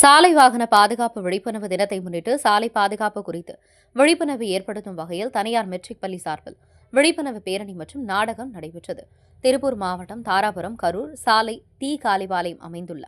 சாலை வாகன பாதுகாப்பு விழிப்புணர்வு தினத்தை முன்னிட்டு சாலை பாதுகாப்பு குறித்து விழிப்புணர்வு ஏற்படுத்தும் வகையில் தனியார் மெட்ரிக் பள்ளி சார்பில் விழிப்புணர்வு பேரணி மற்றும் நாடகம் நடைபெற்றது. திருப்பூர் மாவட்டம் தாராபுரம் கரூர் சாலை டி காலிபாளையம் அமைந்துள்ள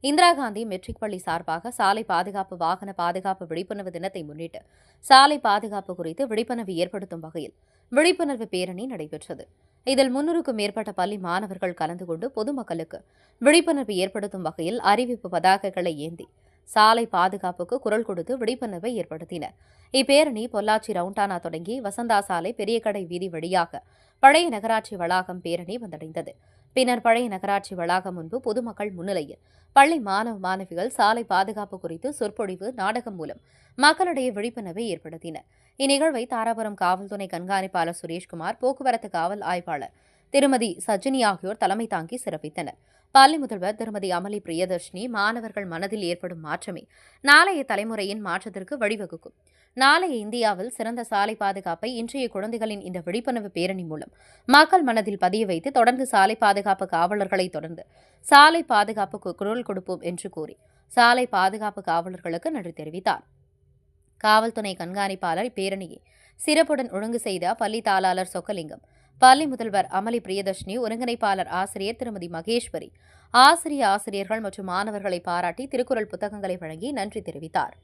இந்திரா காந்தி மெட்ரிக் பள்ளி சார்பாக சாலை பாதுகாப்பு வாகன பாதுகாப்பு விழிப்புணர்வு தினத்தை முன்னிட்டு சாலை பாதுகாப்பு குறித்து விழிப்புணர்வு ஏற்படுத்தும் வகையில் விழிப்புணர்வு பேரணி நடைபெற்றது. இதில் 300க்கும் மேற்பட்ட பள்ளி மாணவர்கள் கலந்து கொண்டு பொதுமக்களுக்கு விழிப்புணர்வு ஏற்படுத்தும் வகையில் அறிவிப்பு பதாகைகளை ஏந்தி சாலை பாதுகாப்புக்கு குரல் கொடுத்து விழிப்புணர்வை ஏற்படுத்தினர். இப்பேரணி பொள்ளாச்சி ரவுண்டானா தொடங்கி வசந்தா சாலை பெரியகடை வீதி வழியாக பழைய நகராட்சி வளாகம் பேரணி வந்தடைந்தது. பின்னர் பழைய நகராட்சி வளாகம் முன்பு பொதுமக்கள் முன்னிலையில் பள்ளி மாணவ மாணவிகள் சாலை பாதுகாப்பு குறித்து சொற்பொழிவு நாடகம் மூலம் மக்களிடையே விழிப்புணர்வை ஏற்படுத்தினர். இந்நிகழ்வை தாராபுரம் காவல்துறை கண்காணிப்பாளர் சுரேஷ்குமார், போக்குவரத்து காவல் ஆய்வாளர் திருமதி சஜினி ஆகியோர் தலைமை தாங்கி சிறப்பித்தனர். பள்ளி முதல்வர் திருமதி அமளி பிரியதர்ஷினி, மாணவர்கள் மனதில் ஏற்படும் மாற்றமே நாளைய தலைமுறையின் மாற்றத்திற்கு வழிவகுக்கும். நாளைய இந்தியாவில் சிறந்த சாலை பாதுகாப்பை இன்றைய குழந்தைகளின் இந்த விழிப்புணர்வு பேரணி மூலம் மக்கள் மனதில் பதிய வைத்து தொடர்ந்து சாலை பாதுகாப்பு காவலர்களை தொடர்ந்து சாலை பாதுகாப்புக்கு குரல் கொடுப்போம் என்று கூறி சாலை பாதுகாப்பு காவலர்களுக்கு நன்றி தெரிவித்தார். காவல்துறை கண்காணிப்பாளர் இப்பேரணியை சிறப்புடன் ஒழுங்கு செய்த பள்ளி தாளாளர் சொக்கலிங்கம், பள்ளி முதல்வர் அமளி பிரியதர்ஷினி, ஒருங்கிணைப்பாளர் ஆசிரியர் திருமதி மகேஸ்வரி, ஆசிரியர்கள் மற்றும் மாணவர்களை பாராட்டி திருக்குறள் புத்தகங்களை வழங்கி நன்றி தெரிவித்தார்.